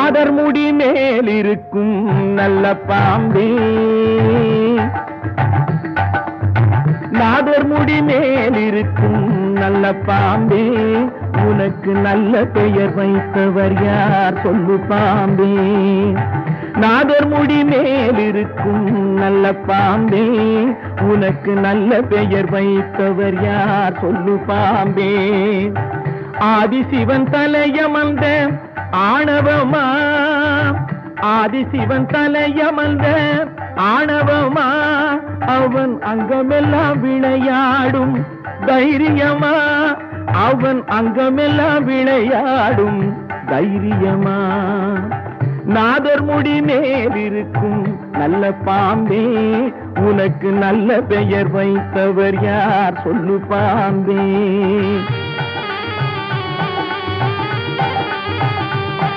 நாதர் முடி மேல் இருக்கும் நல்ல பாம்பே, நாதர் முடி மேல் இருக்கும் நல்ல பாம்பே, உனக்கு நல்ல பெயர் வைத்தவர் யார் சொல்லு பாம்பே. நாதர் முடி மேல் இருக்கும் நல்ல பாம்பே, உனக்கு நல்ல பெயர் வைத்தவர் யார் சொல்லு பாம்பே. ஆதிசிவன் தலையமர்ந்த ஆணவமா, ஆதிசிவன் தலையமர்ந்த ஆணவமா, அவன் அங்கமெல்லாம் விளையாடும் தைரியமா, அவன் அங்கமெல்லாம் விளையாடும் தைரியமா. நாதர் முடி மேல் இருக்கும் நல்ல பாம்பே, உனக்கு நல்ல பெயர் வைத்தவர் யார் சொல்லு பாம்பே.